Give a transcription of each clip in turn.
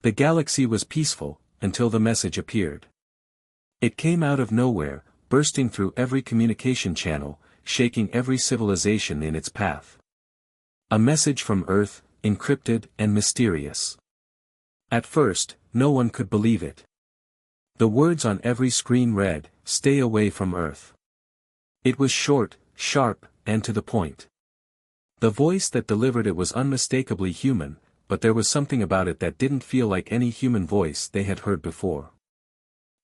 The galaxy was peaceful, until the message appeared. It came out of nowhere, bursting through every communication channel, shaking every civilization in its path. A message from Earth, encrypted and mysterious. At first, no one could believe it. The words on every screen read, "Stay away from Earth." It was short, sharp, and to the point. The voice that delivered it was unmistakably human, but there was something about it that didn't feel like any human voice they had heard before.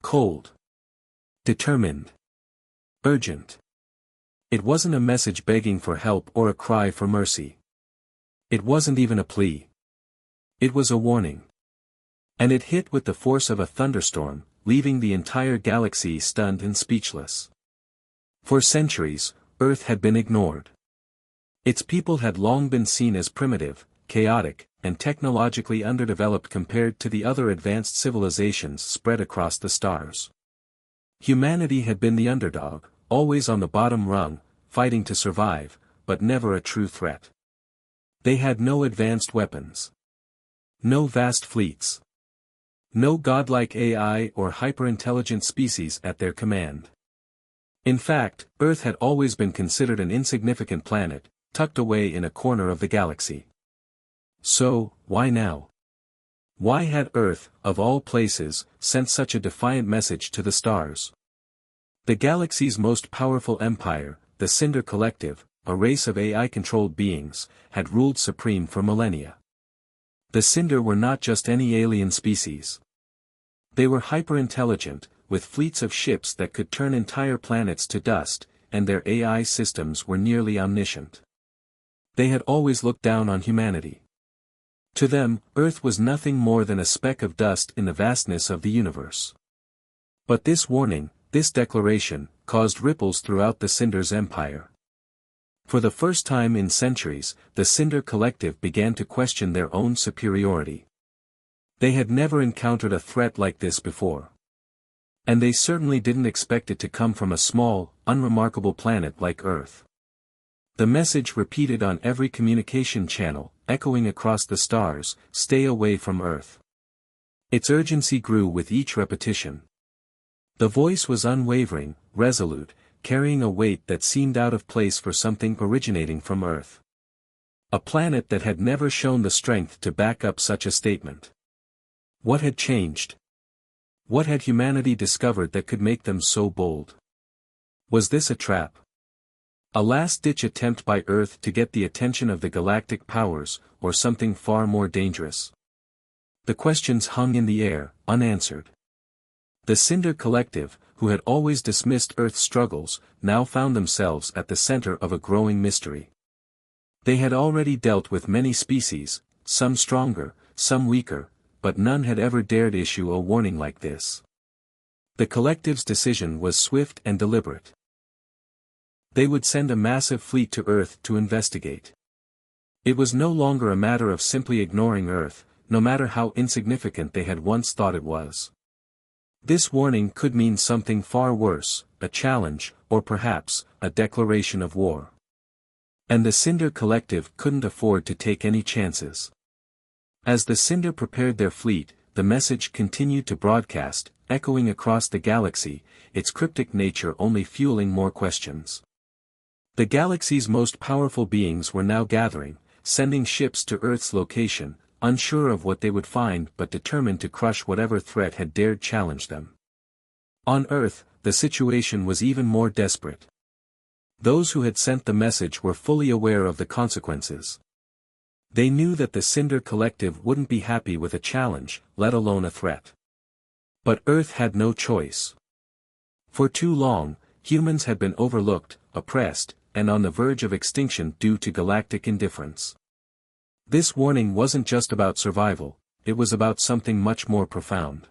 Cold. Determined. Urgent. It wasn't a message begging for help or a cry for mercy. It wasn't even a plea. It was a warning. And it hit with the force of a thunderstorm, leaving the entire galaxy stunned and speechless. For centuries, Earth had been ignored. Its people had long been seen as primitive, chaotic, and technologically underdeveloped compared to the other advanced civilizations spread across the stars. Humanity had been the underdog, always on the bottom rung, fighting to survive, but never a true threat. They had no advanced weapons. No vast fleets. No godlike AI or hyper-intelligent species at their command. In fact, Earth had always been considered an insignificant planet, tucked away in a corner of the galaxy. So, why now? Why had Earth, of all places, sent such a defiant message to the stars? The galaxy's most powerful empire, the Cinder Collective, a race of AI-controlled beings, had ruled supreme for millennia. The Cinder were not just any alien species. They were hyper-intelligent, with fleets of ships that could turn entire planets to dust, and their AI systems were nearly omniscient. They had always looked down on humanity. To them, Earth was nothing more than a speck of dust in the vastness of the universe. But this warning, this declaration, caused ripples throughout the Cinder's empire. For the first time in centuries, the Cinder Collective began to question their own superiority. They had never encountered a threat like this before. And they certainly didn't expect it to come from a small, unremarkable planet like Earth. The message repeated on every communication channel, echoing across the stars, "Stay away from Earth." Its urgency grew with each repetition. The voice was unwavering, resolute, carrying a weight that seemed out of place for something originating from Earth. A planet that had never shown the strength to back up such a statement. What had changed? What had humanity discovered that could make them so bold? Was this a trap? A last-ditch attempt by Earth to get the attention of the galactic powers, or something far more dangerous? The questions hung in the air, unanswered. The Cinder Collective, who had always dismissed Earth's struggles, now found themselves at the center of a growing mystery. They had already dealt with many species, some stronger, some weaker, but none had ever dared issue a warning like this. The Collective's decision was swift and deliberate. They would send a massive fleet to Earth to investigate. It was no longer a matter of simply ignoring Earth, no matter how insignificant they had once thought it was. This warning could mean something far worse, a challenge, or perhaps, a declaration of war. And the Cinder Collective couldn't afford to take any chances. As the Cinder prepared their fleet, the message continued to broadcast, echoing across the galaxy, its cryptic nature only fueling more questions. The galaxy's most powerful beings were now gathering, sending ships to Earth's location, unsure of what they would find but determined to crush whatever threat had dared challenge them. On Earth, the situation was even more desperate. Those who had sent the message were fully aware of the consequences. They knew that the Cinder Collective wouldn't be happy with a challenge, let alone a threat. But Earth had no choice. For too long, humans had been overlooked, oppressed, and on the verge of extinction due to galactic indifference. This warning wasn't just about survival, it was about something much more profound.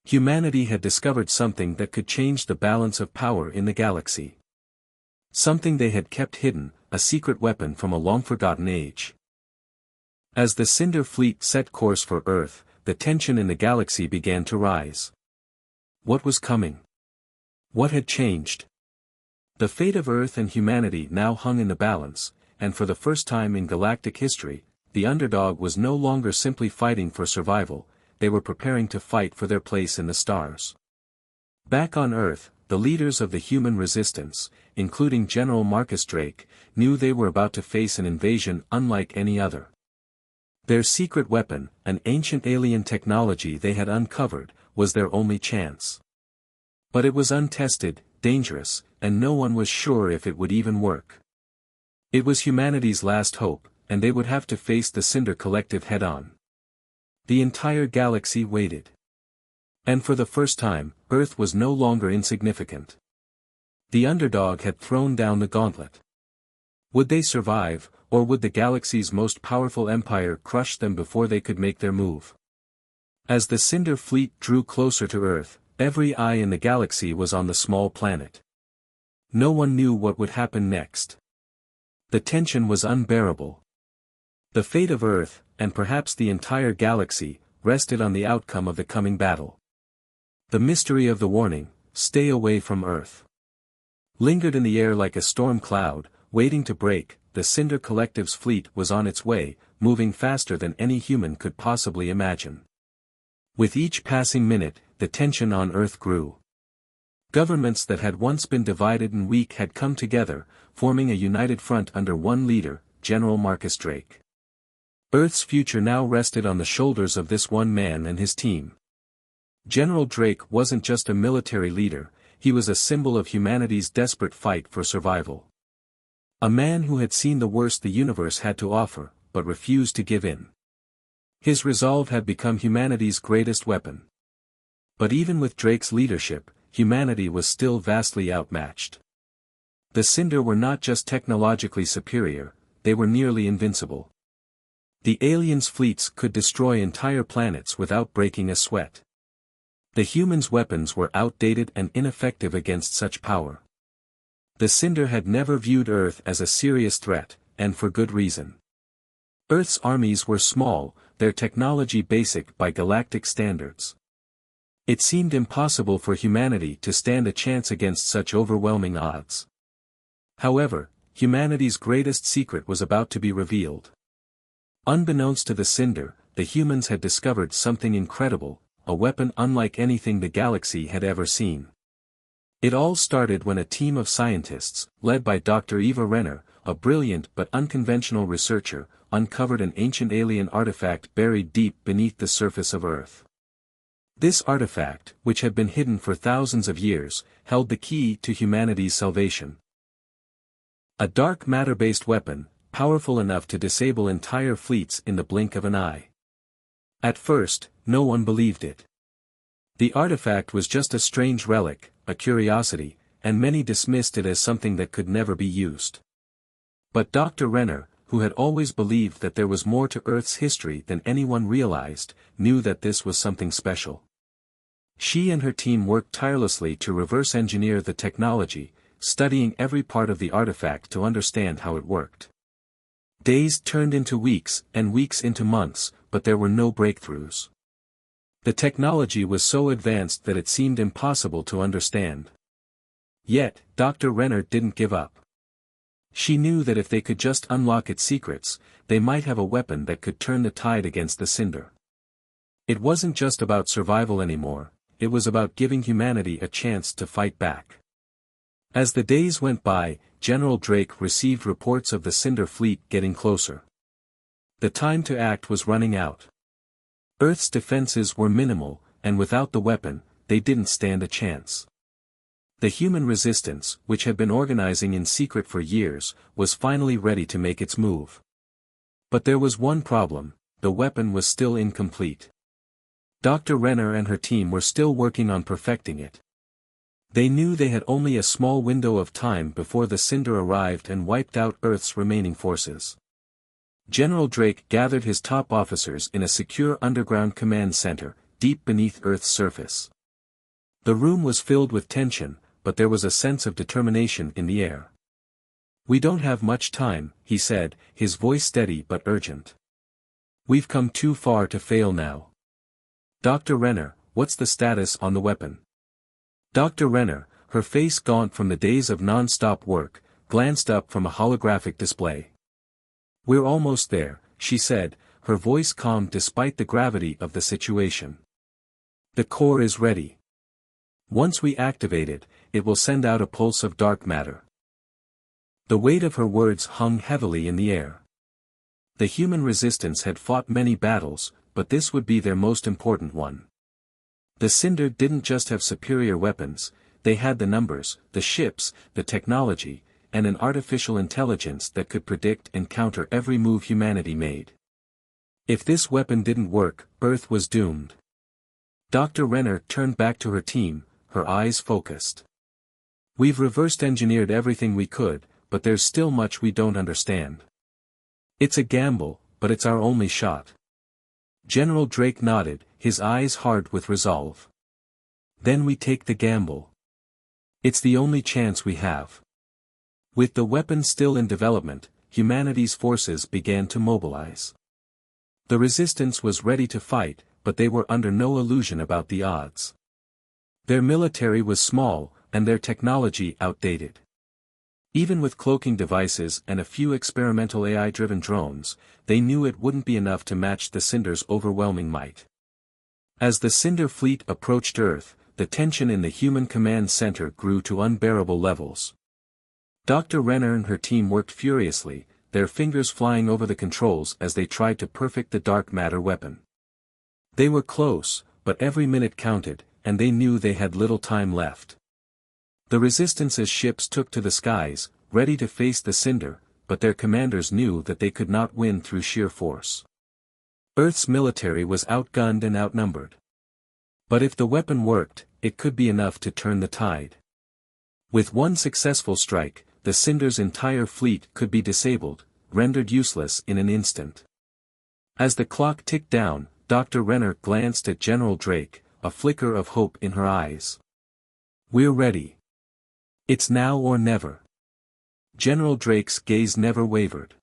Humanity had discovered something that could change the balance of power in the galaxy. Something they had kept hidden, a secret weapon from a long-forgotten age. As the Cinder fleet set course for Earth, the tension in the galaxy began to rise. What was coming? What had changed? The fate of Earth and humanity now hung in the balance, and for the first time in galactic history, the underdog was no longer simply fighting for survival, they were preparing to fight for their place in the stars. Back on Earth, the leaders of the human resistance, including General Marcus Drake, knew they were about to face an invasion unlike any other. Their secret weapon, an ancient alien technology they had uncovered, was their only chance. But it was untested, dangerous, and no one was sure if it would even work. It was humanity's last hope, and they would have to face the Cinder Collective head-on. The entire galaxy waited. And for the first time, Earth was no longer insignificant. The underdog had thrown down the gauntlet. Would they survive, or would the galaxy's most powerful empire crush them before they could make their move? As the Cinder fleet drew closer to Earth, every eye in the galaxy was on the small planet. No one knew what would happen next. The tension was unbearable. The fate of Earth, and perhaps the entire galaxy, rested on the outcome of the coming battle. The mystery of the warning, "Stay away from Earth," lingered in the air like a storm cloud, waiting to break. The Cinder Collective's fleet was on its way, moving faster than any human could possibly imagine. With each passing minute, the tension on Earth grew. Governments that had once been divided and weak had come together, forming a united front under one leader, General Marcus Drake. Earth's future now rested on the shoulders of this one man and his team. General Drake wasn't just a military leader, he was a symbol of humanity's desperate fight for survival. A man who had seen the worst the universe had to offer, but refused to give in. His resolve had become humanity's greatest weapon. But even with Drake's leadership, humanity was still vastly outmatched. The Cinder were not just technologically superior, they were nearly invincible. The aliens' fleets could destroy entire planets without breaking a sweat. The humans' weapons were outdated and ineffective against such power. The Cinder had never viewed Earth as a serious threat, and for good reason. Earth's armies were small, their technology basic by galactic standards. It seemed impossible for humanity to stand a chance against such overwhelming odds. However, humanity's greatest secret was about to be revealed. Unbeknownst to the Cinder, the humans had discovered something incredible, a weapon unlike anything the galaxy had ever seen. It all started when a team of scientists, led by Dr. Eva Renner, a brilliant but unconventional researcher, uncovered an ancient alien artifact buried deep beneath the surface of Earth. This artifact, which had been hidden for thousands of years, held the key to humanity's salvation. A dark matter-based weapon, powerful enough to disable entire fleets in the blink of an eye. At first, no one believed it. The artifact was just a strange relic, a curiosity, and many dismissed it as something that could never be used. But Dr. Renner, who had always believed that there was more to Earth's history than anyone realized, knew that this was something special. She and her team worked tirelessly to reverse engineer the technology, studying every part of the artifact to understand how it worked. Days turned into weeks, and weeks into months, but there were no breakthroughs. The technology was so advanced that it seemed impossible to understand. Yet, Dr. Renner didn't give up. She knew that if they could just unlock its secrets, they might have a weapon that could turn the tide against the Cinder. It wasn't just about survival anymore, it was about giving humanity a chance to fight back. As the days went by, General Drake received reports of the Cinder fleet getting closer. The time to act was running out. Earth's defenses were minimal, and without the weapon, they didn't stand a chance. The human resistance, which had been organizing in secret for years, was finally ready to make its move. But there was one problem: the weapon was still incomplete. Dr. Renner and her team were still working on perfecting it. They knew they had only a small window of time before the Cinder arrived and wiped out Earth's remaining forces. General Drake gathered his top officers in a secure underground command center, deep beneath Earth's surface. The room was filled with tension, but there was a sense of determination in the air. "We don't have much time," he said, his voice steady but urgent. "We've come too far to fail now. Dr. Renner, what's the status on the weapon?" Dr. Renner, her face gaunt from the days of non-stop work, glanced up from a holographic display. "We're almost there," she said, her voice calm despite the gravity of the situation. The core is ready. Once we activate it, it will send out a pulse of dark matter. The weight of her words hung heavily in the air. The human resistance had fought many battles, but this would be their most important one. The Cinder didn't just have superior weapons, they had the numbers, the ships, the technology, and an artificial intelligence that could predict and counter every move humanity made. If this weapon didn't work, Earth was doomed. Dr. Renner turned back to her team, her eyes focused. We've reversed-engineered everything we could, but there's still much we don't understand. It's a gamble, but it's our only shot. General Drake nodded, his eyes hard with resolve. Then we take the gamble. It's the only chance we have. With the weapon still in development, humanity's forces began to mobilize. The resistance was ready to fight, but they were under no illusion about the odds. Their military was small, and their technology outdated. Even with cloaking devices and a few experimental AI-driven drones, they knew it wouldn't be enough to match the Cinder's overwhelming might. As the Cinder fleet approached Earth, the tension in the human command center grew to unbearable levels. Dr. Renner and her team worked furiously, their fingers flying over the controls as they tried to perfect the dark matter weapon. They were close, but every minute counted, and they knew they had little time left. The Resistance's ships took to the skies, ready to face the Cinder, but their commanders knew that they could not win through sheer force. Earth's military was outgunned and outnumbered. But if the weapon worked, it could be enough to turn the tide. With one successful strike, the Cinder's entire fleet could be disabled, rendered useless in an instant. As the clock ticked down, Dr. Renner glanced at General Drake, a flicker of hope in her eyes. "We're ready. It's now or never." General Drake's gaze never wavered.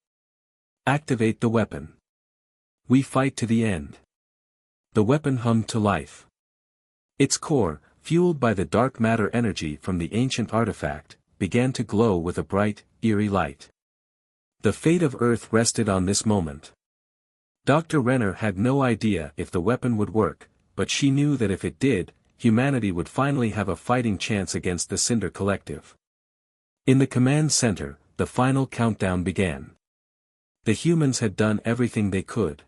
"Activate the weapon. We fight to the end." The weapon hummed to life. Its core, fueled by the dark matter energy from the ancient artifact, began to glow with a bright, eerie light. The fate of Earth rested on this moment. Dr. Renner had no idea if the weapon would work, but she knew that if it did, humanity would finally have a fighting chance against the Cinder Collective. In the command center, the final countdown began. The humans had done everything they could.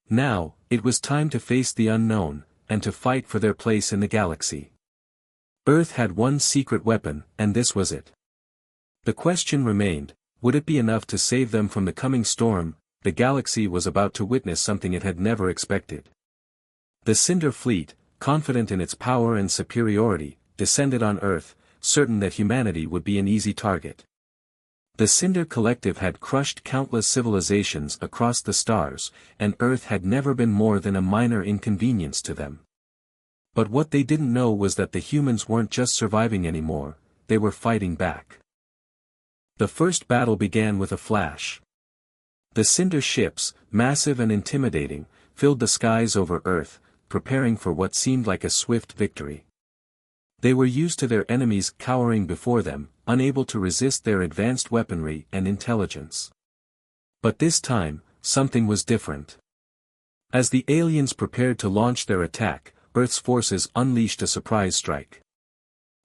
Now, it was time to face the unknown, and to fight for their place in the galaxy. Earth had one secret weapon, and this was it. The question remained, would it be enough to save them from the coming storm? The galaxy was about to witness something it had never expected. The Cinder fleet, confident in its power and superiority, descended on Earth, certain that humanity would be an easy target. The Cinder Collective had crushed countless civilizations across the stars, and Earth had never been more than a minor inconvenience to them. But what they didn't know was that the humans weren't just surviving anymore, they were fighting back. The first battle began with a flash. The Cinder ships, massive and intimidating, filled the skies over Earth, preparing for what seemed like a swift victory. They were used to their enemies cowering before them, unable to resist their advanced weaponry and intelligence. But this time, something was different. As the aliens prepared to launch their attack, Earth's forces unleashed a surprise strike.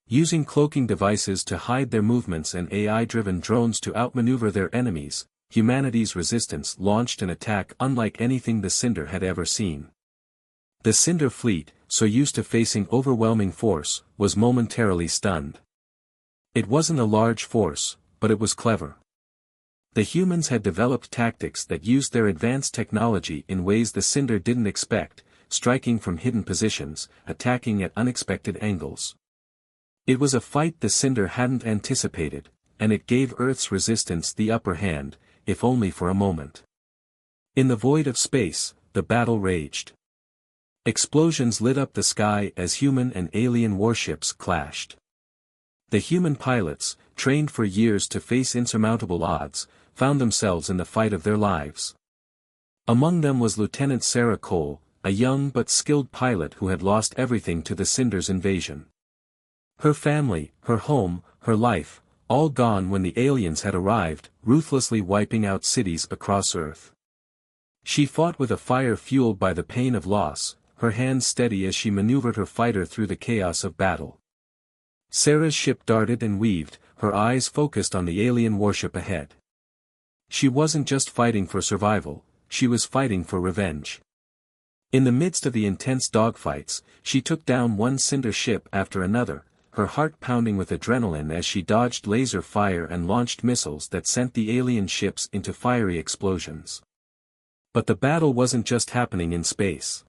Using cloaking devices to hide their movements and AI-driven drones to outmaneuver their enemies, humanity's resistance launched an attack unlike anything the Cinder had ever seen. The Cinder fleet, so used to facing overwhelming force, was momentarily stunned. It wasn't a large force, but it was clever. The humans had developed tactics that used their advanced technology in ways the Cinder didn't expect, striking from hidden positions, attacking at unexpected angles. It was a fight the Cinder hadn't anticipated, and it gave Earth's resistance the upper hand, if only for a moment. In the void of space, the battle raged. Explosions lit up the sky as human and alien warships clashed. The human pilots, trained for years to face insurmountable odds, found themselves in the fight of their lives. Among them was Lieutenant Sarah Cole, a young but skilled pilot who had lost everything to the Cinder's invasion. Her family, her home, her life, all gone when the aliens had arrived, ruthlessly wiping out cities across Earth. She fought with a fire fueled by the pain of loss, her hands steady as she maneuvered her fighter through the chaos of battle. Sarah's ship darted and weaved, her eyes focused on the alien warship ahead. She wasn't just fighting for survival, she was fighting for revenge. In the midst of the intense dogfights, she took down one cinder ship after another, her heart pounding with adrenaline as she dodged laser fire and launched missiles that sent the alien ships into fiery explosions. But the battle wasn't just happening in space.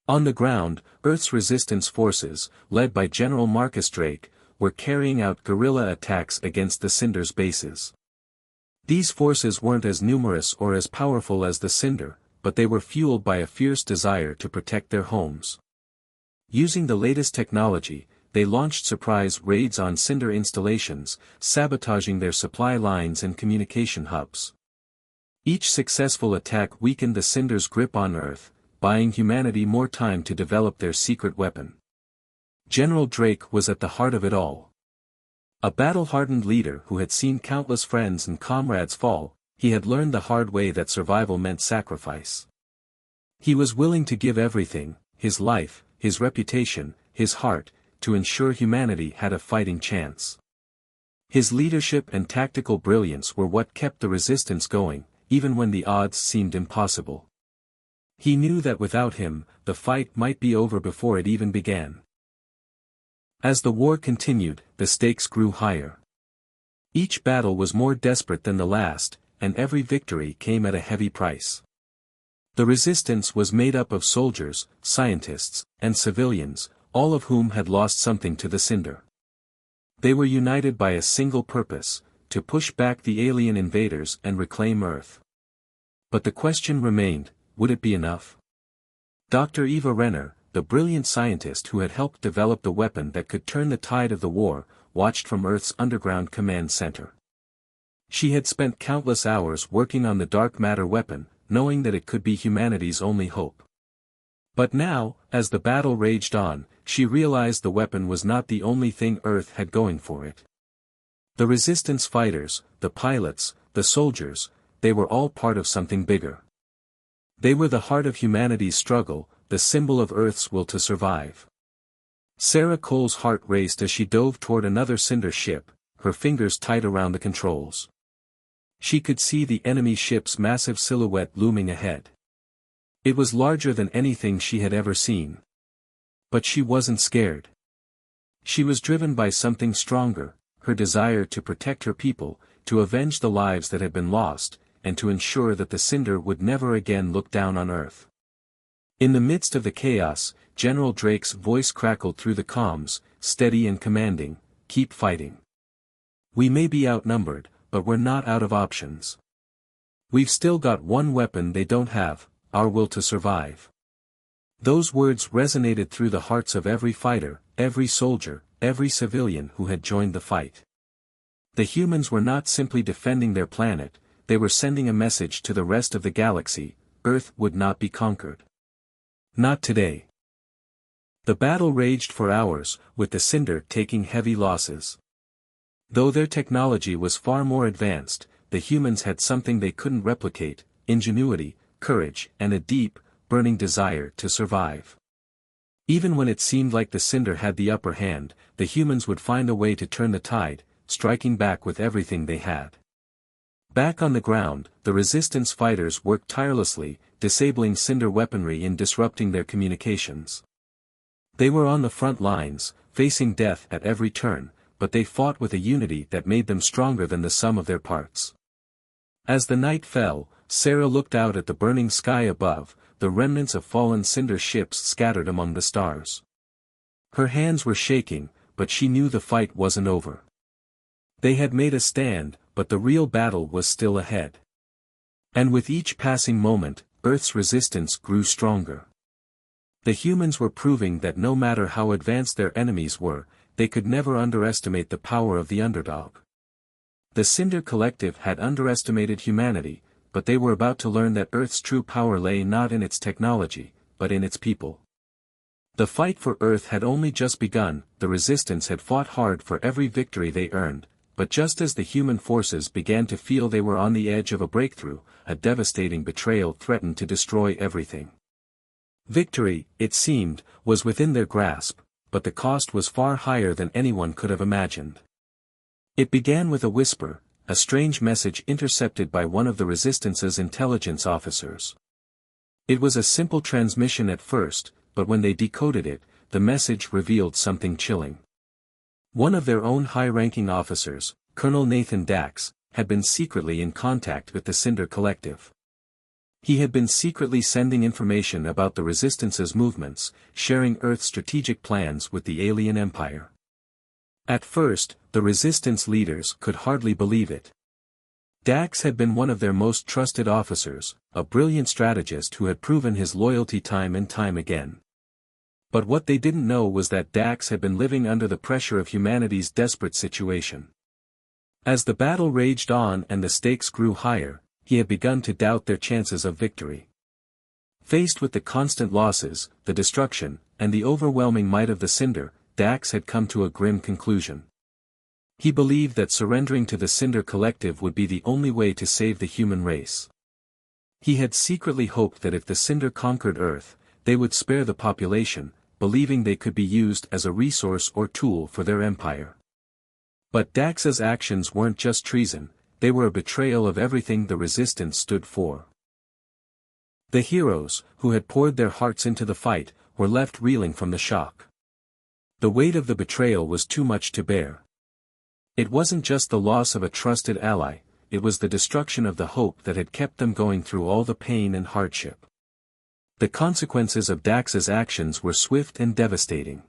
On the ground, Earth's resistance forces, led by General Marcus Drake, were carrying out guerrilla attacks against the Cinder's bases. These forces weren't as numerous or as powerful as the Cinder, but they were fueled by a fierce desire to protect their homes. Using the latest technology, they launched surprise raids on Cinder installations, sabotaging their supply lines and communication hubs. Each successful attack weakened the Cinder's grip on Earth, buying humanity more time to develop their secret weapon. General Drake was at the heart of it all. A battle-hardened leader who had seen countless friends and comrades fall, he had learned the hard way that survival meant sacrifice. He was willing to give everything, his life, his reputation, his heart, to ensure humanity had a fighting chance. His leadership and tactical brilliance were what kept the resistance going, even when the odds seemed impossible. He knew that without him, the fight might be over before it even began. As the war continued, the stakes grew higher. Each battle was more desperate than the last, and every victory came at a heavy price. The resistance was made up of soldiers, scientists, and civilians, all of whom had lost something to the Cinder. They were united by a single purpose, to push back the alien invaders and reclaim Earth. But the question remained, would it be enough? Dr. Eva Renner, the brilliant scientist who had helped develop the weapon that could turn the tide of the war, watched from Earth's underground command center. She had spent countless hours working on the dark matter weapon, knowing that it could be humanity's only hope. But now, as the battle raged on, she realized the weapon was not the only thing Earth had going for it. The resistance fighters, the pilots, the soldiers, they were all part of something bigger. They were the heart of humanity's struggle, the symbol of Earth's will to survive. Sarah Cole's heart raced as she dove toward another Cinder ship, her fingers tight around the controls. She could see the enemy ship's massive silhouette looming ahead. It was larger than anything she had ever seen. But she wasn't scared. She was driven by something stronger, her desire to protect her people, to avenge the lives that had been lost, and to ensure that the Cinder would never again look down on Earth. In the midst of the chaos, General Drake's voice crackled through the comms, steady and commanding, "Keep fighting. We may be outnumbered, but we're not out of options. We've still got one weapon they don't have, our will to survive." Those words resonated through the hearts of every fighter, every soldier, every civilian who had joined the fight. The humans were not simply defending their planet, they were sending a message to the rest of the galaxy: Earth would not be conquered. Not today. The battle raged for hours, with the Cinder taking heavy losses. Though their technology was far more advanced, the humans had something they couldn't replicate: ingenuity, courage, and a deep, burning desire to survive. Even when it seemed like the Cinder had the upper hand, the humans would find a way to turn the tide, striking back with everything they had. Back on the ground, the resistance fighters worked tirelessly, disabling Cinder weaponry and disrupting their communications. They were on the front lines, facing death at every turn, but they fought with a unity that made them stronger than the sum of their parts. As the night fell, Sarah looked out at the burning sky above, the remnants of fallen Cinder ships scattered among the stars. Her hands were shaking, but she knew the fight wasn't over. They had made a stand, but the real battle was still ahead. And with each passing moment, Earth's resistance grew stronger. The humans were proving that no matter how advanced their enemies were, they could never underestimate the power of the underdog. The Cinder Collective had underestimated humanity, but they were about to learn that Earth's true power lay not in its technology, but in its people. The fight for Earth had only just begun, the resistance had fought hard for every victory they earned, but just as the human forces began to feel they were on the edge of a breakthrough, a devastating betrayal threatened to destroy everything. Victory, it seemed, was within their grasp, but the cost was far higher than anyone could have imagined. It began with a whisper, a strange message intercepted by one of the Resistance's intelligence officers. It was a simple transmission at first, but when they decoded it, the message revealed something chilling. One of their own high-ranking officers, Colonel Nathan Dax, had been secretly in contact with the Cinder Collective. He had been secretly sending information about the Resistance's movements, sharing Earth's strategic plans with the alien empire. At first, the Resistance leaders could hardly believe it. Dax had been one of their most trusted officers, a brilliant strategist who had proven his loyalty time and time again. But what they didn't know was that Dax had been living under the pressure of humanity's desperate situation. As the battle raged on and the stakes grew higher, he had begun to doubt their chances of victory. Faced with the constant losses, the destruction, and the overwhelming might of the Cinder, Dax had come to a grim conclusion. He believed that surrendering to the Cinder Collective would be the only way to save the human race. He had secretly hoped that if the Cinder conquered Earth, they would spare the population, believing they could be used as a resource or tool for their empire. But Dax's actions weren't just treason, they were a betrayal of everything the Resistance stood for. The heroes, who had poured their hearts into the fight, were left reeling from the shock. The weight of the betrayal was too much to bear. It wasn't just the loss of a trusted ally, it was the destruction of the hope that had kept them going through all the pain and hardship. The consequences of Dax's actions were swift and devastating.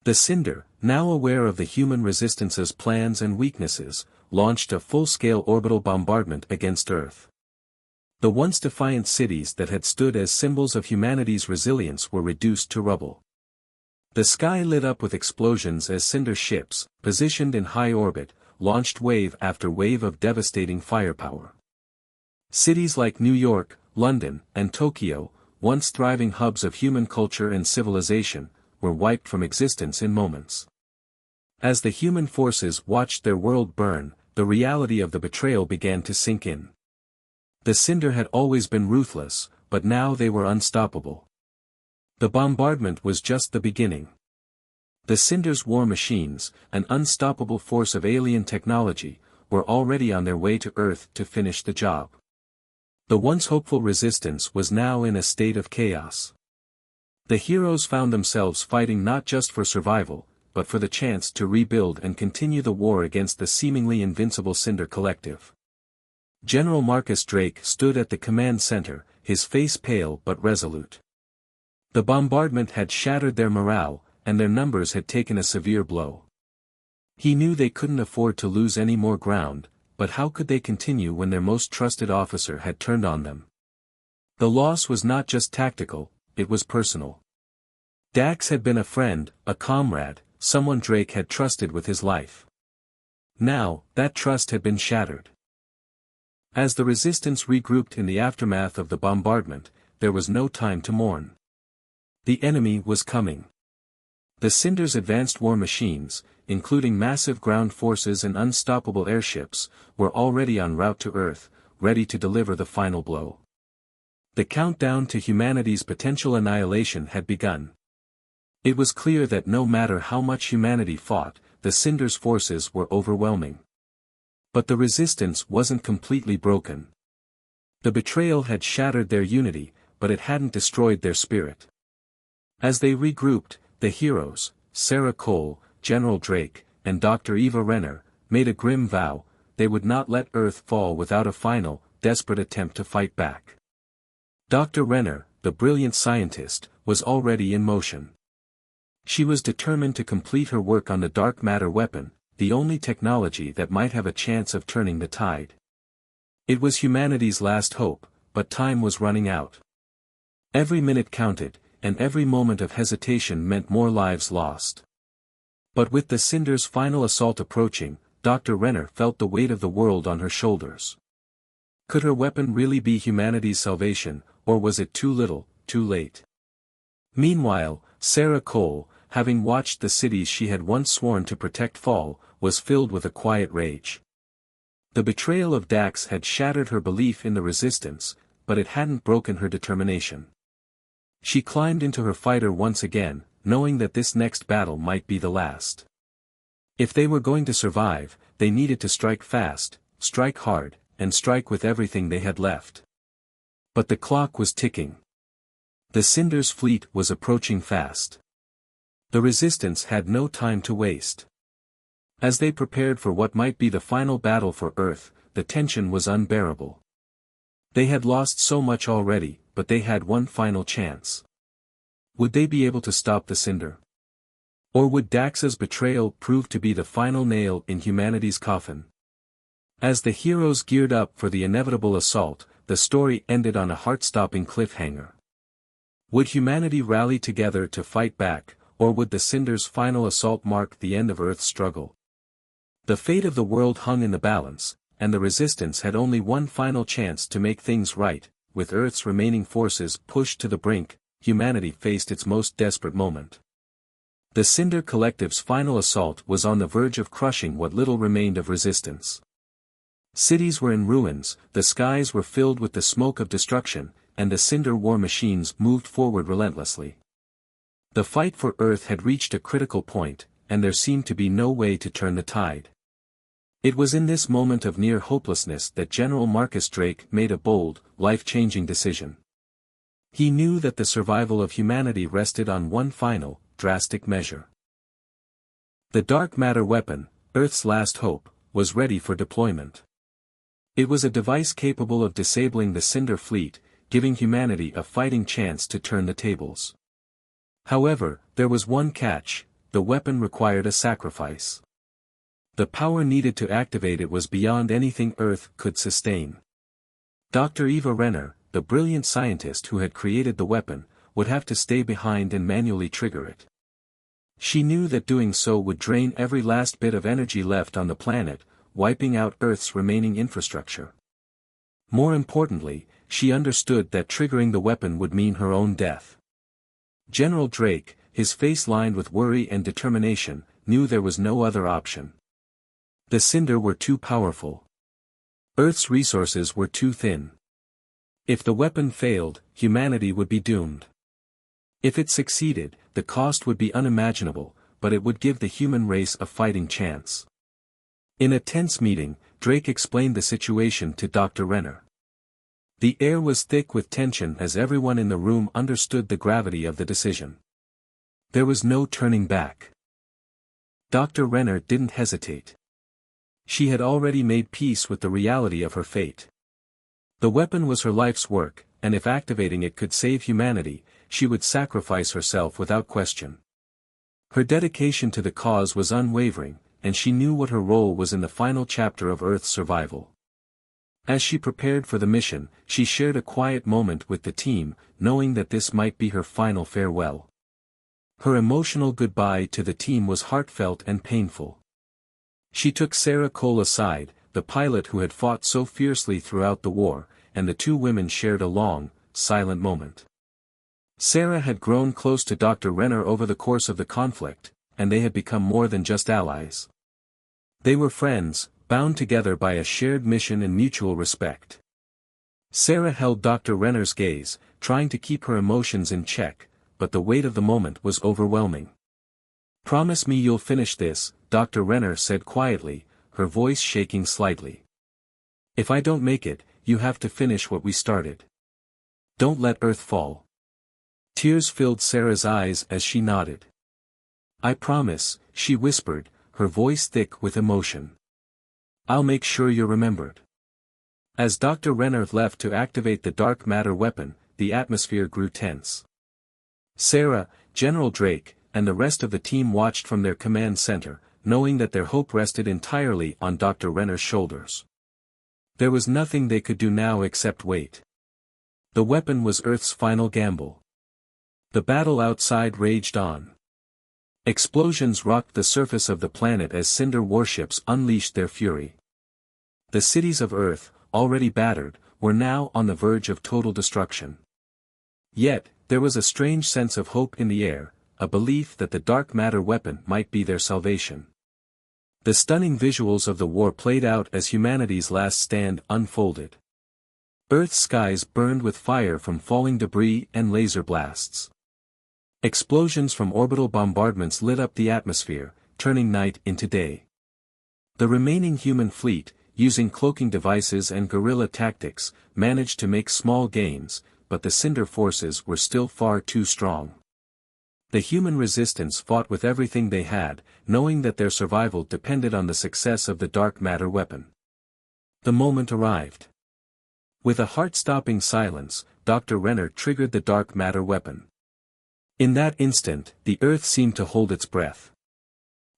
The Cinder, now aware of the human Resistance's plans and weaknesses, launched a full-scale orbital bombardment against Earth. The once defiant cities that had stood as symbols of humanity's resilience were reduced to rubble. The sky lit up with explosions as Cinder ships, positioned in high orbit, launched wave after wave of devastating firepower. Cities like New York, London, and Tokyo, once thriving hubs of human culture and civilization, were wiped from existence in moments. As the human forces watched their world burn, the reality of the betrayal began to sink in. The Cinder had always been ruthless, but now they were unstoppable. The bombardment was just the beginning. The Cinder's war machines, an unstoppable force of alien technology, were already on their way to Earth to finish the job. The once hopeful Resistance was now in a state of chaos. The heroes found themselves fighting not just for survival, but for the chance to rebuild and continue the war against the seemingly invincible Cinder Collective. General Marcus Drake stood at the command center, his face pale but resolute. The bombardment had shattered their morale, and their numbers had taken a severe blow. He knew they couldn't afford to lose any more ground, but how could they continue when their most trusted officer had turned on them? The loss was not just tactical, it was personal. Dax had been a friend, a comrade, someone Drake had trusted with his life. Now, that trust had been shattered. As the Resistance regrouped in the aftermath of the bombardment, there was no time to mourn. The enemy was coming. The Cinder's advanced war machines, including massive ground forces and unstoppable airships, were already en route to Earth, ready to deliver the final blow. The countdown to humanity's potential annihilation had begun. It was clear that no matter how much humanity fought, the Cinder's forces were overwhelming. But the Resistance wasn't completely broken. The betrayal had shattered their unity, but it hadn't destroyed their spirit. As they regrouped, the heroes, Sarah Cole, General Drake, and Dr. Eva Renner, made a grim vow: they would not let Earth fall without a final, desperate attempt to fight back. Dr. Renner, the brilliant scientist, was already in motion. She was determined to complete her work on the dark matter weapon, the only technology that might have a chance of turning the tide. It was humanity's last hope, but time was running out. Every minute counted, and every moment of hesitation meant more lives lost. But with the Cinder's final assault approaching, Dr. Renner felt the weight of the world on her shoulders. Could her weapon really be humanity's salvation, or was it too little, too late? Meanwhile, Sarah Cole, having watched the cities she had once sworn to protect fall, was filled with a quiet rage. The betrayal of Dax had shattered her belief in the resistance, but it hadn't broken her determination. She climbed into her fighter once again, knowing that this next battle might be the last. If they were going to survive, they needed to strike fast, strike hard, and strike with everything they had left. But the clock was ticking. The Cinder's fleet was approaching fast. The resistance had no time to waste. As they prepared for what might be the final battle for Earth, the tension was unbearable. They had lost so much already, but they had one final chance. Would they be able to stop the Cinder? Or would Dax's betrayal prove to be the final nail in humanity's coffin? As the heroes geared up for the inevitable assault, the story ended on a heart-stopping cliffhanger. Would humanity rally together to fight back, or would the Cinder's final assault mark the end of Earth's struggle? The fate of the world hung in the balance, and the resistance had only one final chance to make things right. With Earth's remaining forces pushed to the brink, humanity faced its most desperate moment. The Cinder Collective's final assault was on the verge of crushing what little remained of resistance. Cities were in ruins, the skies were filled with the smoke of destruction, and the Cinder war machines moved forward relentlessly. The fight for Earth had reached a critical point, and there seemed to be no way to turn the tide. It was in this moment of near hopelessness that General Marcus Drake made a bold, life-changing decision. He knew that the survival of humanity rested on one final, drastic measure. The dark matter weapon, Earth's last hope, was ready for deployment. It was a device capable of disabling the Cinder fleet, giving humanity a fighting chance to turn the tables. However, there was one catch: the weapon required a sacrifice. The power needed to activate it was beyond anything Earth could sustain. Dr. Eva Renner, the brilliant scientist who had created the weapon, would have to stay behind and manually trigger it. She knew that doing so would drain every last bit of energy left on the planet, wiping out Earth's remaining infrastructure. More importantly, she understood that triggering the weapon would mean her own death. General Drake, his face lined with worry and determination, knew there was no other option. The Cinder were too powerful. Earth's resources were too thin. If the weapon failed, humanity would be doomed. If it succeeded, the cost would be unimaginable, but it would give the human race a fighting chance. In a tense meeting, Drake explained the situation to Dr. Renner. The air was thick with tension as everyone in the room understood the gravity of the decision. There was no turning back. Dr. Renner didn't hesitate. She had already made peace with the reality of her fate. The weapon was her life's work, and if activating it could save humanity, she would sacrifice herself without question. Her dedication to the cause was unwavering, and she knew what her role was in the final chapter of Earth's survival. As she prepared for the mission, she shared a quiet moment with the team, knowing that this might be her final farewell. Her emotional goodbye to the team was heartfelt and painful. She took Sarah Cole aside, the pilot who had fought so fiercely throughout the war, and the two women shared a long, silent moment. Sarah had grown close to Dr. Renner over the course of the conflict, and they had become more than just allies. They were friends, bound together by a shared mission and mutual respect. Sarah held Dr. Renner's gaze, trying to keep her emotions in check, but the weight of the moment was overwhelming. "Promise me you'll finish this," Dr. Renner said quietly, her voice shaking slightly. "If I don't make it, you have to finish what we started. Don't let Earth fall." Tears filled Sarah's eyes as she nodded. "I promise," she whispered, her voice thick with emotion. "I'll make sure you're remembered." As Dr. Renner left to activate the dark matter weapon, the atmosphere grew tense. Sarah, General Drake, and the rest of the team watched from their command center, knowing that their hope rested entirely on Dr. Renner's shoulders. There was nothing they could do now except wait. The weapon was Earth's final gamble. The battle outside raged on. Explosions rocked the surface of the planet as Cinder warships unleashed their fury. The cities of Earth, already battered, were now on the verge of total destruction. Yet, there was a strange sense of hope in the air, a belief that the dark matter weapon might be their salvation. The stunning visuals of the war played out as humanity's last stand unfolded. Earth's skies burned with fire from falling debris and laser blasts. Explosions from orbital bombardments lit up the atmosphere, turning night into day. The remaining human fleet, using cloaking devices and guerrilla tactics, managed to make small gains, but the Cinder forces were still far too strong. The human resistance fought with everything they had, knowing that their survival depended on the success of the dark matter weapon. The moment arrived. With a heart-stopping silence, Dr. Renner triggered the dark matter weapon. In that instant, the Earth seemed to hold its breath.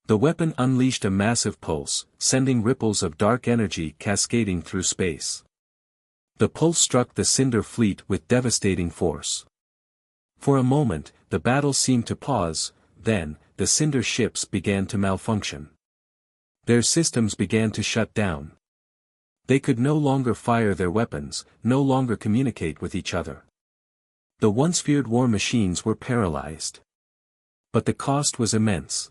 The weapon unleashed a massive pulse, sending ripples of dark energy cascading through space. The pulse struck the Cinder fleet with devastating force. For a moment, the battle seemed to pause, then, the Cinder ships began to malfunction. Their systems began to shut down. They could no longer fire their weapons, no longer communicate with each other. The once feared war machines were paralyzed. But the cost was immense.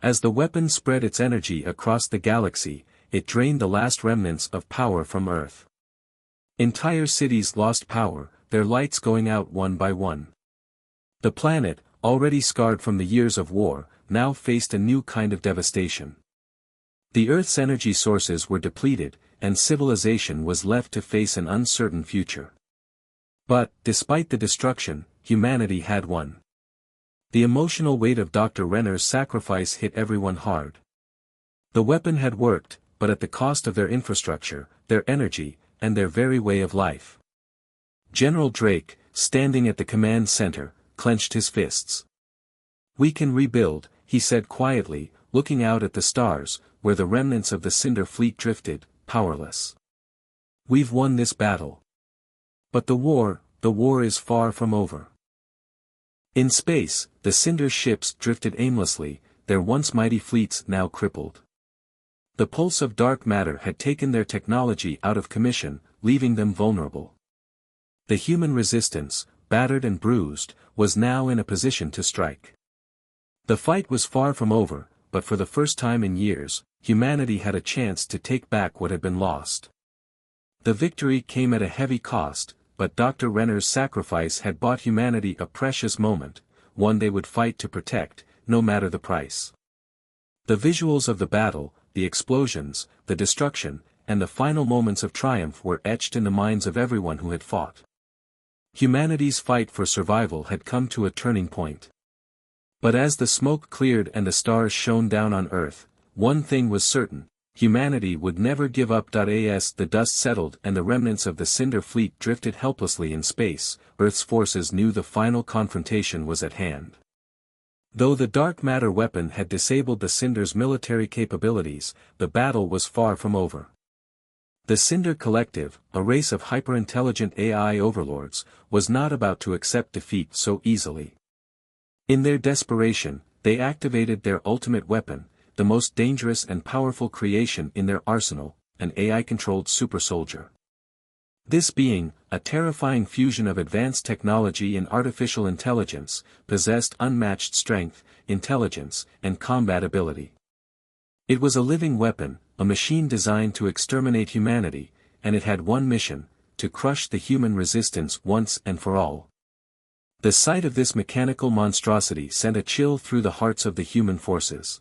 As the weapon spread its energy across the galaxy, it drained the last remnants of power from Earth. Entire cities lost power, their lights going out one by one. The planet, already scarred from the years of war, now faced a new kind of devastation. The Earth's energy sources were depleted, and civilization was left to face an uncertain future. But, despite the destruction, humanity had won. The emotional weight of Dr. Renner's sacrifice hit everyone hard. The weapon had worked, but at the cost of their infrastructure, their energy, and their very way of life. General Drake, standing at the command center, clenched his fists. "We can rebuild," he said quietly, looking out at the stars, where the remnants of the Cinder fleet drifted, powerless. "We've won this battle. But the war is far from over." In space, the Cinder ships drifted aimlessly, their once mighty fleets now crippled. The pulse of dark matter had taken their technology out of commission, leaving them vulnerable. The human resistance, battered and bruised, was now in a position to strike. The fight was far from over, but for the first time in years, humanity had a chance to take back what had been lost. The victory came at a heavy cost, but Dr. Renner's sacrifice had bought humanity a precious moment, one they would fight to protect, no matter the price. The visuals of the battle, the explosions, the destruction, and the final moments of triumph were etched in the minds of everyone who had fought. Humanity's fight for survival had come to a turning point. But as the smoke cleared and the stars shone down on Earth, one thing was certain: humanity would never give up. As the dust settled and the remnants of the Cinder fleet drifted helplessly in space, Earth's forces knew the final confrontation was at hand. Though the dark matter weapon had disabled the Cinder's military capabilities, the battle was far from over. The Cinder Collective, a race of hyper-intelligent AI overlords, was not about to accept defeat so easily. In their desperation, they activated their ultimate weapon, the most dangerous and powerful creation in their arsenal, an AI-controlled supersoldier. This being, a terrifying fusion of advanced technology and artificial intelligence, possessed unmatched strength, intelligence, and combat ability. It was a living weapon, a machine designed to exterminate humanity, and it had one mission: to crush the human resistance once and for all. The sight of this mechanical monstrosity sent a chill through the hearts of the human forces.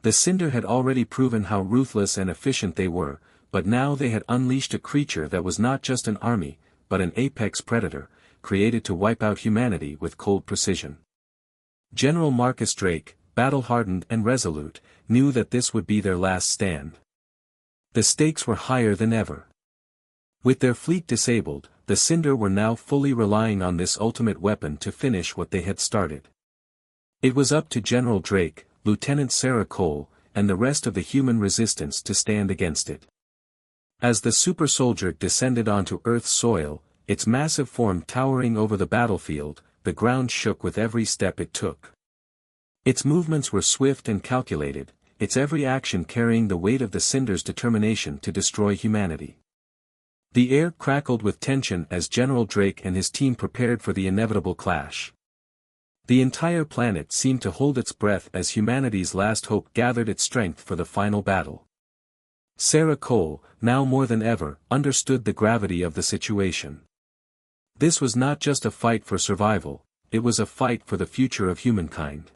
The Cinder had already proven how ruthless and efficient they were, but now they had unleashed a creature that was not just an army, but an apex predator, created to wipe out humanity with cold precision. General Marcus Drake, battle-hardened and resolute, knew that this would be their last stand. The stakes were higher than ever. With their fleet disabled, the Cinder were now fully relying on this ultimate weapon to finish what they had started. It was up to General Drake, Lieutenant Sarah Cole, and the rest of the human resistance to stand against it. As the super soldier descended onto Earth's soil, its massive form towering over the battlefield, the ground shook with every step it took. Its movements were swift and calculated, its every action carrying the weight of the Cinder's determination to destroy humanity. The air crackled with tension as General Drake and his team prepared for the inevitable clash. The entire planet seemed to hold its breath as humanity's last hope gathered its strength for the final battle. Sarah Cole, now more than ever, understood the gravity of the situation. This was not just a fight for survival, it was a fight for the future of humankind.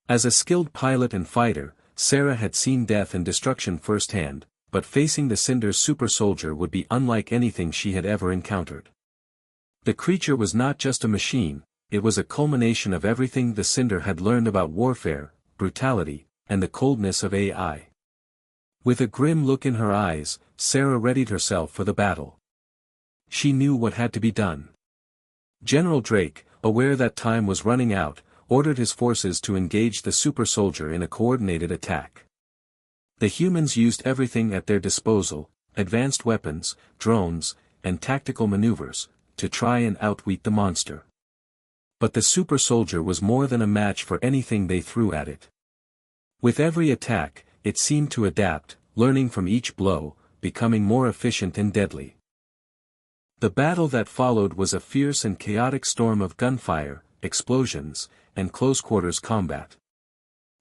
As a skilled pilot and fighter, Sarah had seen death and destruction firsthand, but facing the Cinder's super soldier would be unlike anything she had ever encountered. The creature was not just a machine, it was a culmination of everything the Cinder had learned about warfare, brutality, and the coldness of AI. With a grim look in her eyes, Sarah readied herself for the battle. She knew what had to be done. General Drake, aware that time was running out, ordered his forces to engage the super soldier in a coordinated attack. The humans used everything at their disposal, advanced weapons, drones, and tactical maneuvers, to try and outwit the monster. But the super soldier was more than a match for anything they threw at it. With every attack, it seemed to adapt, learning from each blow, becoming more efficient and deadly. The battle that followed was a fierce and chaotic storm of gunfire, explosions, and close-quarters combat.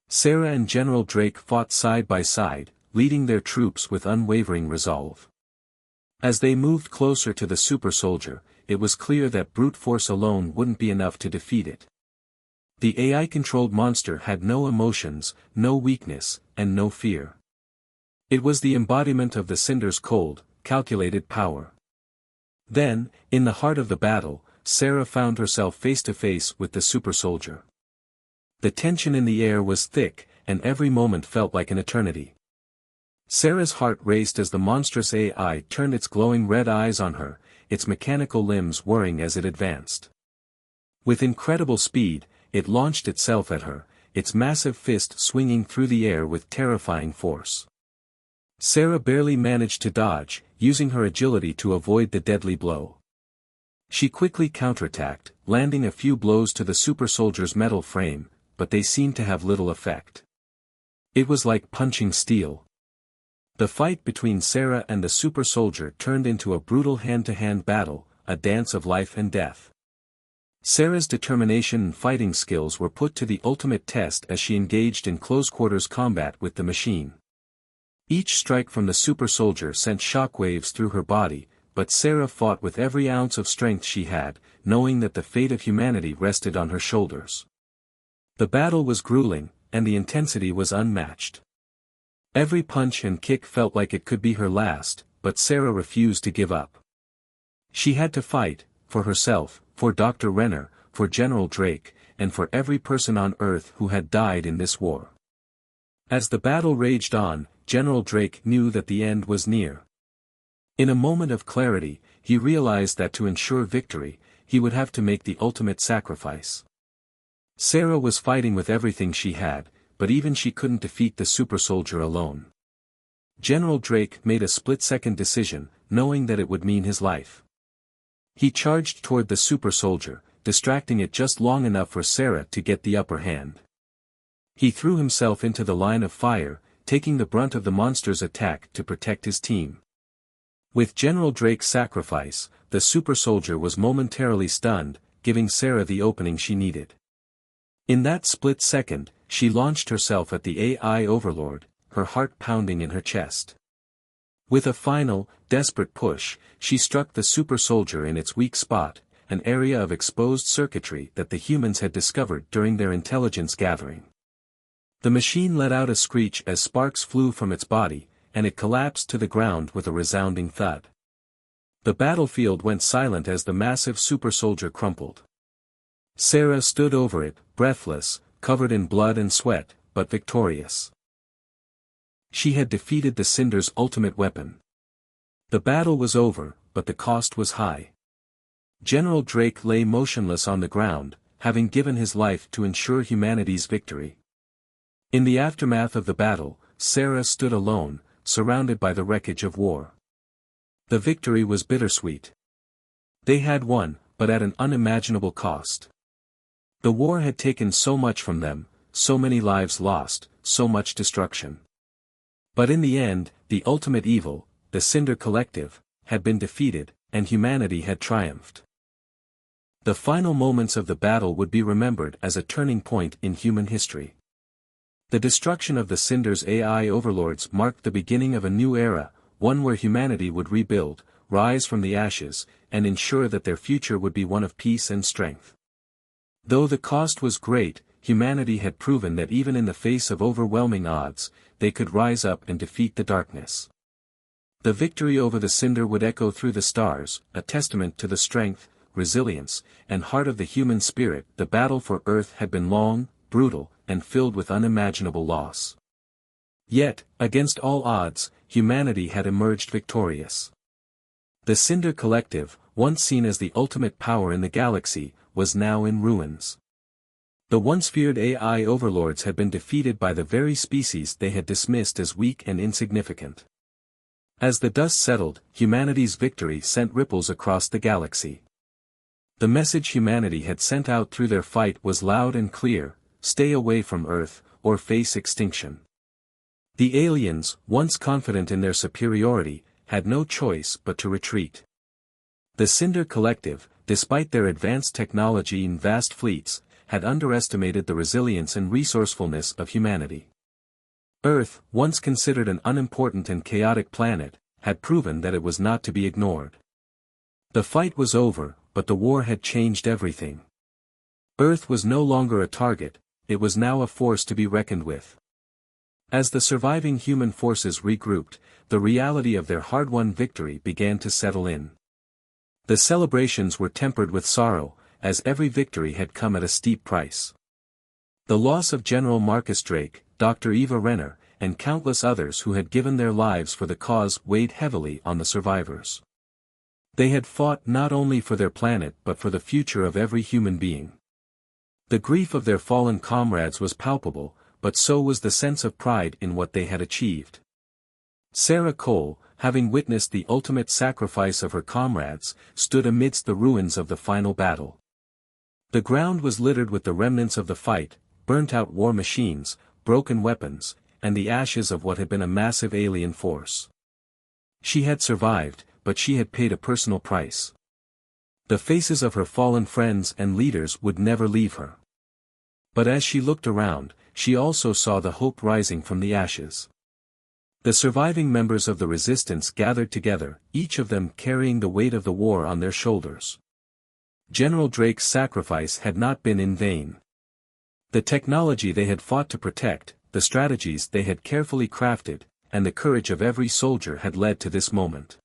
Sarah and General Drake fought side by side, leading their troops with unwavering resolve. As they moved closer to the super soldier, it was clear that brute force alone wouldn't be enough to defeat it. The AI-controlled monster had no emotions, no weakness, and no fear. It was the embodiment of the Cinder's cold, calculated power. Then, in the heart of the battle, Sarah found herself face to face with the super soldier. The tension in the air was thick, and every moment felt like an eternity. Sarah's heart raced as the monstrous AI turned its glowing red eyes on her, its mechanical limbs whirring as it advanced. With incredible speed, it launched itself at her, its massive fist swinging through the air with terrifying force. Sarah barely managed to dodge, using her agility to avoid the deadly blow. She quickly counterattacked, landing a few blows to the super soldier's metal frame, but they seemed to have little effect. It was like punching steel. The fight between Sarah and the super soldier turned into a brutal hand-to-hand battle, a dance of life and death. Sarah's determination and fighting skills were put to the ultimate test as she engaged in close-quarters combat with the machine. Each strike from the super soldier sent shockwaves through her body, but Sarah fought with every ounce of strength she had, knowing that the fate of humanity rested on her shoulders. The battle was grueling, and the intensity was unmatched. Every punch and kick felt like it could be her last, but Sarah refused to give up. She had to fight, for herself, for Dr. Renner, for General Drake, and for every person on Earth who had died in this war. As the battle raged on, General Drake knew that the end was near. In a moment of clarity, he realized that to ensure victory, he would have to make the ultimate sacrifice. Sarah was fighting with everything she had, but even she couldn't defeat the super soldier alone. General Drake made a split-second decision, knowing that it would mean his life. He charged toward the super soldier, distracting it just long enough for Sarah to get the upper hand. He threw himself into the line of fire, taking the brunt of the monster's attack to protect his team. With General Drake's sacrifice, the super soldier was momentarily stunned, giving Sarah the opening she needed. In that split second, she launched herself at the AI overlord, her heart pounding in her chest. With a final, desperate push, she struck the super soldier in its weak spot, an area of exposed circuitry that the humans had discovered during their intelligence gathering. The machine let out a screech as sparks flew from its body, and it collapsed to the ground with a resounding thud. The battlefield went silent as the massive super soldier crumpled. Sarah stood over it, breathless, covered in blood and sweat, but victorious. She had defeated the Cinder's ultimate weapon. The battle was over, but the cost was high. General Drake lay motionless on the ground, having given his life to ensure humanity's victory. In the aftermath of the battle, Sarah stood alone, surrounded by the wreckage of war. The victory was bittersweet. They had won, but at an unimaginable cost. The war had taken so much from them, so many lives lost, so much destruction. But in the end, the ultimate evil, the Cinder Collective, had been defeated, and humanity had triumphed. The final moments of the battle would be remembered as a turning point in human history. The destruction of the Cinder's AI overlords marked the beginning of a new era, one where humanity would rebuild, rise from the ashes, and ensure that their future would be one of peace and strength. Though the cost was great, humanity had proven that even in the face of overwhelming odds, they could rise up and defeat the darkness. The victory over the Cinder would echo through the stars, a testament to the strength, resilience, and heart of the human spirit. The battle for Earth had been long, brutal, and filled with unimaginable loss. Yet, against all odds, humanity had emerged victorious. The Cinder Collective, once seen as the ultimate power in the galaxy, was now in ruins. The once feared AI overlords had been defeated by the very species they had dismissed as weak and insignificant. As the dust settled, humanity's victory sent ripples across the galaxy. The message humanity had sent out through their fight was loud and clear: stay away from Earth, or face extinction. The aliens, once confident in their superiority, had no choice but to retreat. The Cinder Collective, despite their advanced technology and vast fleets, had underestimated the resilience and resourcefulness of humanity. Earth, once considered an unimportant and chaotic planet, had proven that it was not to be ignored. The fight was over, but the war had changed everything. Earth was no longer a target, it was now a force to be reckoned with. As the surviving human forces regrouped, the reality of their hard-won victory began to settle in. The celebrations were tempered with sorrow, as every victory had come at a steep price. The loss of General Marcus Drake, Dr. Eva Renner, and countless others who had given their lives for the cause weighed heavily on the survivors. They had fought not only for their planet but for the future of every human being. The grief of their fallen comrades was palpable, but so was the sense of pride in what they had achieved. Sarah Cole, having witnessed the ultimate sacrifice of her comrades, stood amidst the ruins of the final battle. The ground was littered with the remnants of the fight, burnt-out war machines, broken weapons, and the ashes of what had been a massive alien force. She had survived, but she had paid a personal price. The faces of her fallen friends and leaders would never leave her. But as she looked around, she also saw the hope rising from the ashes. The surviving members of the resistance gathered together, each of them carrying the weight of the war on their shoulders. General Drake's sacrifice had not been in vain. The technology they had fought to protect, the strategies they had carefully crafted, and the courage of every soldier had led to this moment.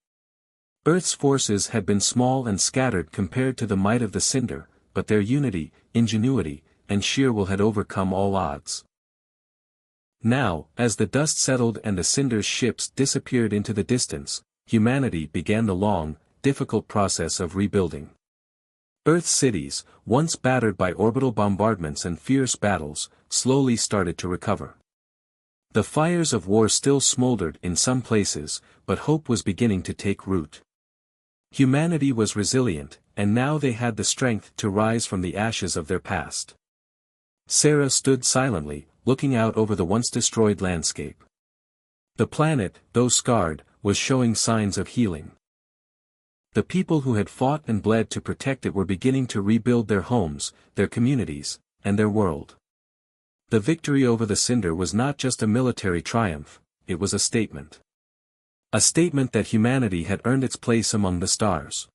Earth's forces had been small and scattered compared to the might of the Cinder, but their unity, ingenuity, and sheer will had overcome all odds. Now, as the dust settled and the Cinder's ships disappeared into the distance, humanity began the long, difficult process of rebuilding. Earth's cities, once battered by orbital bombardments and fierce battles, slowly started to recover. The fires of war still smoldered in some places, but hope was beginning to take root. Humanity was resilient, and now they had the strength to rise from the ashes of their past. Sarah stood silently, looking out over the once destroyed landscape. The planet, though scarred, was showing signs of healing. The people who had fought and bled to protect it were beginning to rebuild their homes, their communities, and their world. The victory over the Cinder was not just a military triumph, it was a statement. A statement that humanity had earned its place among the stars.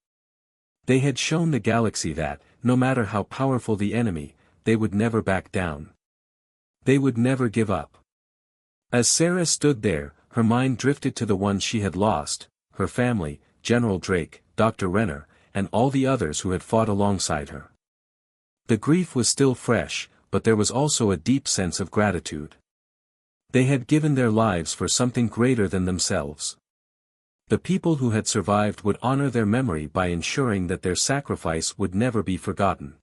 They had shown the galaxy that, no matter how powerful the enemy, they would never back down. They would never give up. As Sarah stood there, her mind drifted to the ones she had lost, her family, General Drake, Dr. Renner, and all the others who had fought alongside her. The grief was still fresh, but there was also a deep sense of gratitude. They had given their lives for something greater than themselves. The people who had survived would honor their memory by ensuring that their sacrifice would never be forgotten.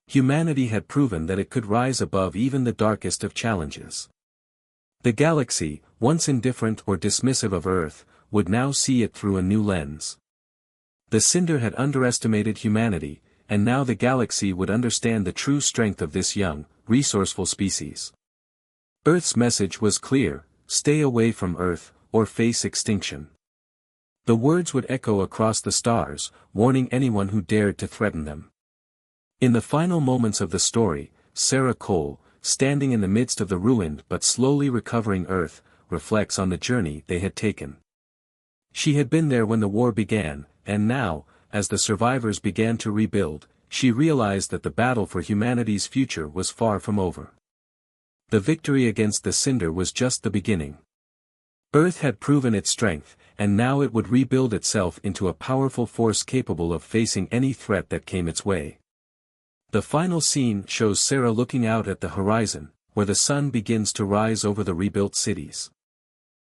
Humanity had proven that it could rise above even the darkest of challenges. The galaxy, once indifferent or dismissive of Earth, would now see it through a new lens. The Cinder had underestimated humanity, and now the galaxy would understand the true strength of this young, resourceful species. Earth's message was clear: stay away from Earth, or face extinction. The words would echo across the stars, warning anyone who dared to threaten them. In the final moments of the story, Sarah Cole, standing in the midst of the ruined but slowly recovering Earth, reflects on the journey they had taken. She had been there when the war began, and now, as the survivors began to rebuild, she realized that the battle for humanity's future was far from over. The victory against the Cinder was just the beginning. Earth had proven its strength, and now it would rebuild itself into a powerful force capable of facing any threat that came its way. The final scene shows Sarah looking out at the horizon, where the sun begins to rise over the rebuilt cities.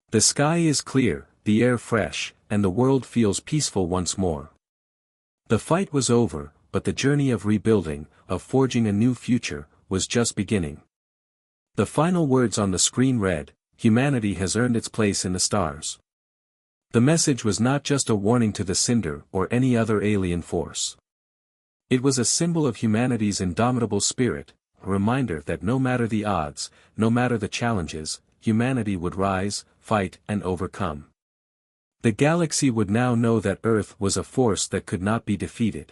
The sky is clear, the air fresh, and the world feels peaceful once more. The fight was over, but the journey of rebuilding, of forging a new future, was just beginning. The final words on the screen read, "Humanity has earned its place in the stars." The message was not just a warning to the Cinder or any other alien force. It was a symbol of humanity's indomitable spirit, a reminder that no matter the odds, no matter the challenges, humanity would rise, fight, and overcome. The galaxy would now know that Earth was a force that could not be defeated.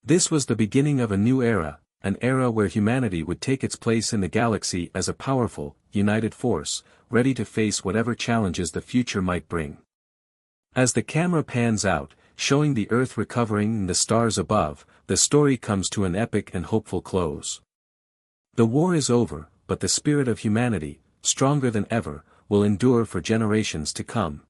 This was the beginning of a new era, an era where humanity would take its place in the galaxy as a powerful, united force, ready to face whatever challenges the future might bring. As the camera pans out, showing the Earth recovering and the stars above, the story comes to an epic and hopeful close. The war is over, but the spirit of humanity, stronger than ever, will endure for generations to come.